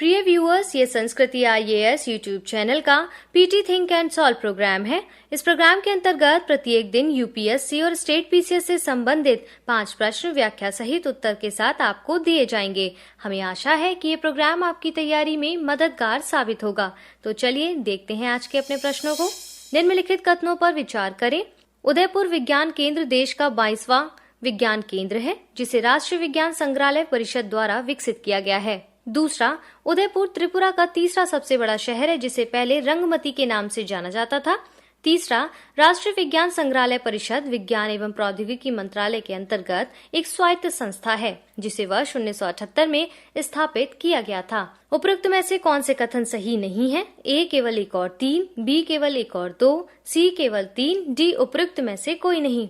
प्रिय व्यूअर्स, ये Sanskriti IAS YouTube channel का PT think and solve program है। इस प्रोग्राम के अंतर्गत प्रत्येक दिन UPSC और स्टेट PCS से संबंधित 5 प्रश्न व्याख्या सहित उत्तर के साथ आपको दिए जाएंगे। हमें आशा है कि ये प्रोग्राम आपकी तैयारी में मददगार साबित होगा। तो चलिए देखते हैं आज के अपने प्रश्नों को। निम्नलिखित कथनों पर विचार करें। उदयपुर विज्ञान केंद्र देश का 22वां विज्ञान केंद्र है, जिसे राष्ट्रीय विज्ञान संग्रहालय परिषद द्वारा विकसित किया गया है। दूसरा, उदयपुर त्रिपुरा का तीसरा सबसे बड़ा शहर है, जिसे पहले रंगमती के नाम से जाना जाता था। तीसरा, राष्ट्रीय विज्ञान संग्रहालय परिषद विज्ञान एवं प्रौद्योगिकी मंत्रालय के अंतर्गत एक स्वायत्त संस्था है, जिसे वर्ष 1978 में स्थापित किया गया था। उपरोक्त में से कौन से कथन सही नहीं है? A केवल 1 और 3, B केवल 1 और 2, C केवल 3, D उपरोक्त में से कोई नहीं।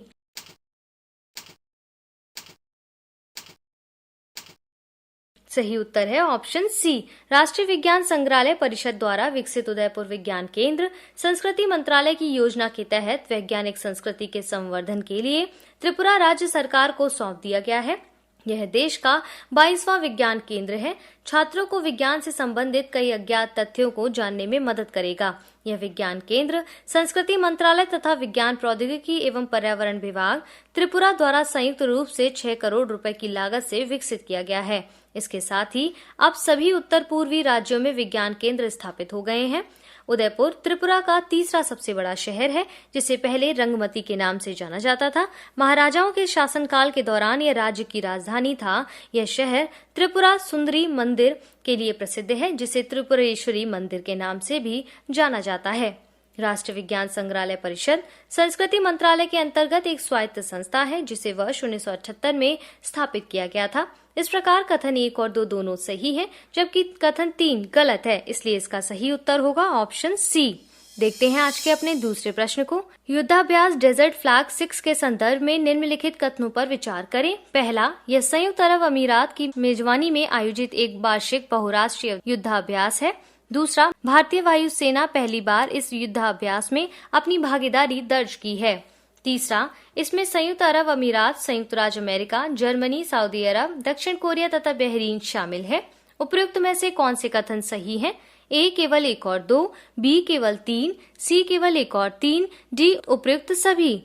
सही उत्तर है ऑप्शन सी। राष्ट्रीय विज्ञान संग्रहालय परिषद द्वारा विकसित उदयपुर विज्ञान केंद्र संस्कृति मंत्रालय की योजना के तहत वैज्ञानिक संस्कृति के संवर्धन के लिए त्रिपुरा राज्य सरकार को सौंप दिया गया है। यह देश का 22वां विज्ञान केंद्र है। छात्रों को विज्ञान से संबंधित कई अज्ञात तथ्यों को जानने में मदद करेगा। यह विज्ञान केंद्र संस्कृति मंत्रालय तथा विज्ञान प्रौद्योगिकी एवं पर्यावरण विभाग त्रिपुरा द्वारा संयुक्त रूप से 6 करोड़ रुपए की लागत से विकसित किया गया है। इसके साथ ही अब सभी उत्तर पूर्वी राज्यों में विज्ञान केंद्र स्थापित हो गए हैं। उदयपुर त्रिपुरा का तीसरा सबसे बड़ा शहर है, जिसे पहले रंगमती के नाम से जाना जाता था। महाराजाओं के शासनकाल के दौरान यह राज्य की राजधानी था। यह शहर त्रिपुरा सुंदरी मंदिर के लिए प्रसिद्ध है, जिसे त्रिपुरेश्वरी मंदिर के नाम से भी जाना जाता है। राष्ट्रीय विज्ञान संग्रहालय परिषद संस्कृति मंत्रालय के अंतर्गत एक स्वायत्त संस्था है, जिसे वर्ष 1978 में स्थापित किया गया था। इस प्रकार कथन 1 और 2 दोनों सही है, जबकि कथन 3 गलत है, इसलिए इसका सही उत्तर होगा ऑप्शन सी। देखते हैं आज के अपने दूसरे प्रश्न को। युद्धाभ्यास डेजर्ट फ्लैग 6 के संदर्भ में निम्नलिखित कथनों पर विचार करें। पहला, यह संयुक्त अरब अमीरात की मेजबानी में आयोजित एक वार्षिक बहुराष्ट्रीय युद्धाभ्यास है। दूसरा, भारतीय वायुसेना पहली बार इस युद्धाभ्यास में अपनी भागीदारी दर्ज की है। तीसरा, इसमें संयुक्त अरब अमीरात, संयुक्त राज्य अमेरिका, जर्मनी, सऊदी अरब, दक्षिण कोरिया तथा बहरीन शामिल है। उपयुक्त में से कौन से कथन सही हैं? A केवल 1 और 2, B केवल 3, C केवल 1 और 3, D उपयुक्त सभी।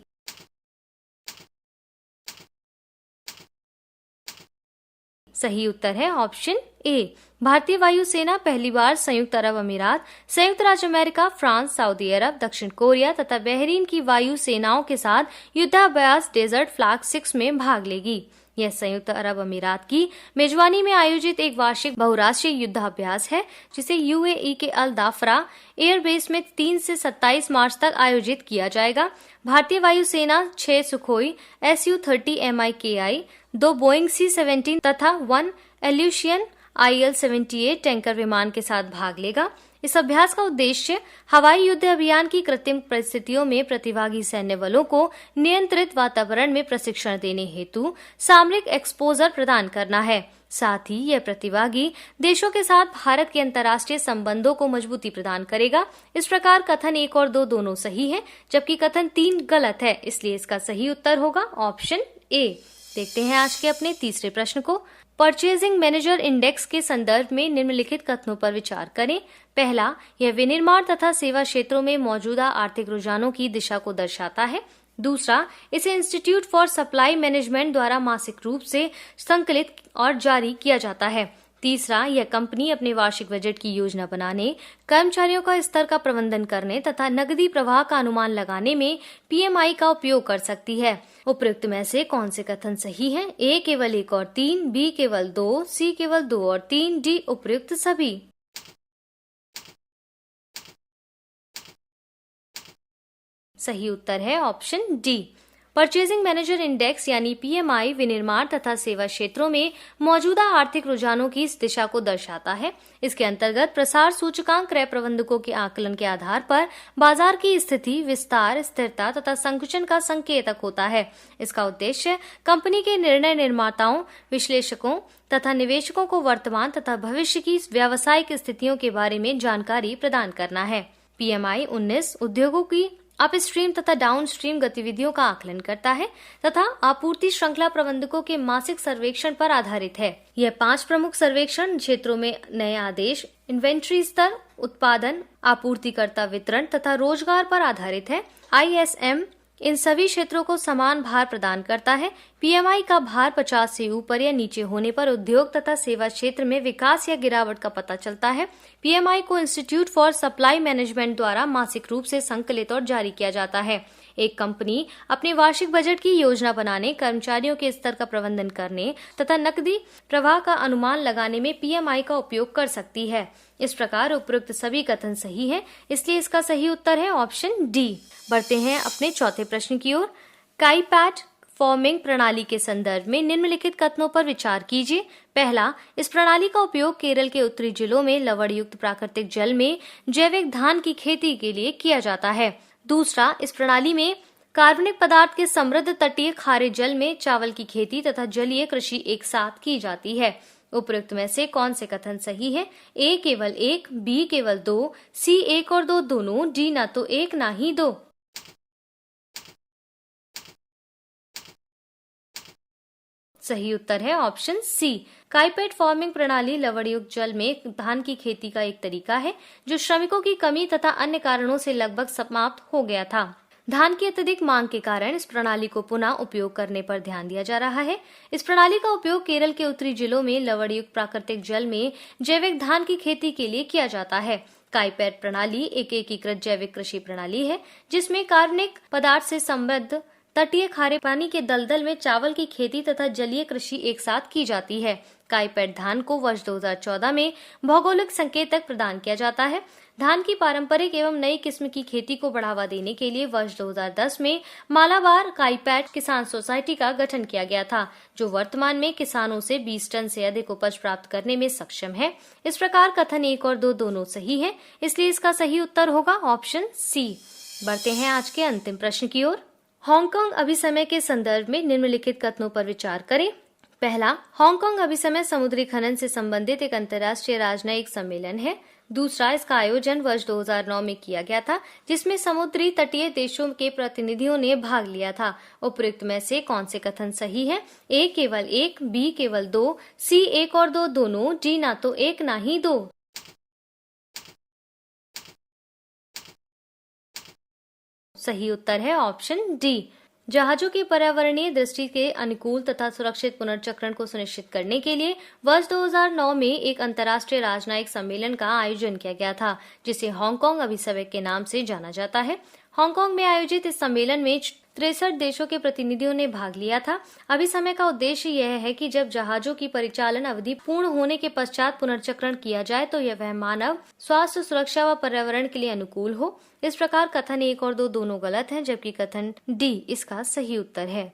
सही उत्तर है ऑप्शन A। भारतीय वायुसेना पहली बार संयुक्त अरब अमीरात, संयुक्त राज्य अमेरिका, फ्रांस, सऊदी अरब, दक्षिण कोरिया तथा बहरीन की वायु सेनाओं के साथ युद्धाभ्यास डेजर्ट फ्लैग 6 में भाग लेगी। यह संयुक्त अरब अमीरात की मेजबानी में आयोजित एक वार्षिक बहुराष्ट्रीय युद्धाभ्यास है, जिसे UAE के अल दाफरा एयरबेस में 3 से 27 मार्च तक आयोजित किया जाएगा। भारतीय वायुसेना 6 Sukhoi Su-30 MiKi, 2 Boeing C-17 तथा 1 एल्यूशियन IL-78 टैंकर विमान के साथ भाग लेगा। इस अभ्यास का उद्देश्य हवाई युद्ध अभियान की कृत्रिम परिस्थितियों में प्रतिभागी सैन्य बलों को नियंत्रित वातावरण में प्रशिक्षण देने हेतु सामरिक एक्सपोजर प्रदान करना है। साथ ही यह प्रतिभागी देशों के साथ भारत के अंतर्राष्ट्रीय संबंधों को मजबूती प्रदान करेगा। इस प्रकार कथन 1 और 2 दोनों सही है, जबकि कथन 3 गलत है, इसलिए इसका सही उत्तर होगा ऑप्शन A। देखते हैं आज के अपने तीसरे प्रश्न को। परचेजिंग मैनेजर इंडेक्स के संदर्भ में निम्नलिखित कथनों पर विचार करें। पहला, यह विनिर्माण तथा सेवा क्षेत्रों में मौजूदा आर्थिक रुझानों की दिशा को दर्शाता है। दूसरा, इसे इंस्टीट्यूट फॉर सप्लाई मैनेजमेंट द्वारा मासिक रूप से संकलित और जारी किया जाता है। तीसरा, यह कंपनी अपने वार्षिक बजट की योजना बनाने, कर्मचारियों का स्तर का प्रबंधन करने तथा नकदी प्रवाह का अनुमान लगाने में PMI का उपयोग कर सकती है। उपयुक्त में से कौन से कथन सही हैं? A केवल 1 और 3, B केवल 2, C केवल 2 और 3, D उपयुक्त सभी। सही उत्तर है option D। Purchasing manager index यानी PMI विनिर्माण तथा सेवा क्षेत्रों में मौजूदा आर्थिक रुझानों की इस दिशा को दर्शाता है। इसके अंतर्गत प्रसार सूचकांक क्रय प्रबंधकों के आकलन के आधार पर बाजार की स्थिति, विस्तार, स्थिरता तथा संकुचन का संकेतक होता है। इसका उद्देश्य कंपनी के निर्णय निर्माताओं, विश्लेषकों तथा निवेशकों को वर्तमान तथा भविष्य की व्यावसायिक स्थितियों के बारे में जानकारी प्रदान करना है। PMI 19 उद्योगों की अपस्ट्रीम तथा डाउनस्ट्रीम गतिविधियों का आकलन करता है तथा आपूर्ति श्रृंखला प्रबंधकों के मासिक सर्वेक्षण पर आधारित है। यह 5 प्रमुख सर्वेक्षण क्षेत्रों में नए आदेश, इन्वेंट्री स्तर, उत्पादन, आपूर्तिकर्ता वितरण तथा रोजगार पर आधारित है। ISM इन सभी क्षेत्रों को समान भार प्रदान करता है। PMI का भार 50 से ऊपर या नीचे होने पर उद्योग तथा सेवा क्षेत्र में विकास या गिरावट का पता चलता है। PMI को इंस्टीट्यूट फॉर सप्लाई मैनेजमेंट द्वारा मासिक रूप से संकलित और जारी किया जाता है। एक कंपनी अपने वार्षिक बजट की योजना बनाने, कर्मचारियों के स्तर का प्रबंधन करने तथा नकदी प्रवाह का अनुमान लगाने में PMI का उपयोग कर सकती है। इस प्रकार उपरोक्त सभी कथन सही हैं, इसलिए इसका सही उत्तर है ऑप्शन डी। बढ़ते हैं अपने चौथे प्रश्न की ओर। काईपैट फॉर्मिंग प्रणाली के संदर्भ में निम्नलिखित कथनों पर विचार कीजिए। पहला, इस प्रणाली का उपयोग केरल के उत्तरी जिलों में लवण युक्त प्राकृतिक जल में जैविक धान की खेती के लिए किया जाता है। दूसरा, इस प्रणाली में कार्बनिक पदार्थ के समृद्ध तटीय खारे जल में चावल की खेती तथा जलीय कृषि एक साथ की जाती है। उपयुक्त में से कौन से कथन सही है? A केवल 1, B केवल 2, C 1 और 2 दोनों, D ना तो 1 ना ही 2। सही उत्तर है ऑप्शन सी। काईपैट फार्मिंग प्रणाली लवणयुक्त जल में धान की खेती का एक तरीका है जो श्रमिकों की कमी तथा अन्य कारणों से लगभग समाप्त हो गया था। धान की अत्यधिक मांग के कारण इस प्रणाली को पुनः उपयोग करने पर ध्यान दिया जा रहा है। इस प्रणाली का उपयोग केरल के उत्तरी जिलों में लवणयुक्त प्राकृतिक जल में जैविक धान की खेती के लिए किया जाता है। काईपैट प्रणाली एक एकीकृत जैविक कृषि प्रणाली है जिसमें कार्बनिक पदार्थ से समृद्ध तटीय खारे पानी के दलदल में चावल की खेती तथा जलीय कृषि एक साथ की जाती है। काईपैट धान को वर्ष 2014 में भौगोलिक संकेतक प्रदान किया जाता है। धान की पारंपरिक एवं नई किस्म की खेती को बढ़ावा देने के लिए वर्ष 2010 में मालाबार काईपैट किसान सोसाइटी का गठन किया गया था, जो वर्तमान में किसानों से 20 टन से अधिक उपज प्राप्त करने में सक्षम है। इस प्रकार कथन 1 और 2 दोनों सही है, इसलिए इसका सही उत्तर होगा ऑप्शन सी। बढ़ते हैं आज के अंतिम प्रश्न की ओर। हांगकांग अभिसमय के संदर्भ में निम्नलिखित कथनों पर विचार करें। पहला, हांगकांग अभिसमय समुद्री खनन से संबंधित एक अंतर्राष्ट्रीय राजनयिक सम्मेलन है। दूसरा, इसका आयोजन वर्ष 2009 में किया गया था, जिसमें समुद्री तटीय देशों के प्रतिनिधियों ने भाग लिया था। उपयुक्त में से कौन से कथन सही है? A केवल 1, B केवल 2, C 1 और 2 दोनों, D ना तो 1 ना ही 2। सही उत्तर है ऑप्शन डी। जहाजों की पर्यावरणीय दृष्टि के अनुकूल तथा सुरक्षित पुनर्चक्रण को सुनिश्चित करने के लिए वर्ष 2009 में एक अंतर्राष्ट्रीय राजनयिक सम्मेलन का आयोजन किया गया था, जिसे हांगकांग अभिसमय के नाम से जाना जाता है। हांगकांग में आयोजित इस सम्मेलन में 63 देशों के प्रतिनिधियों ने भाग लिया था। अभिसमय का उद्देश्य यह है कि जब जहाजों की परिचालन अवधि पूर्ण होने के पश्चात पुनर्चक्रण किया जाए तो यह मानव स्वास्थ्य, सुरक्षा व पर्यावरण के लिए अनुकूल हो। इस प्रकार कथन 1 और 2 दोनों गलत हैं, जबकि कथन डी इसका सही उत्तर है।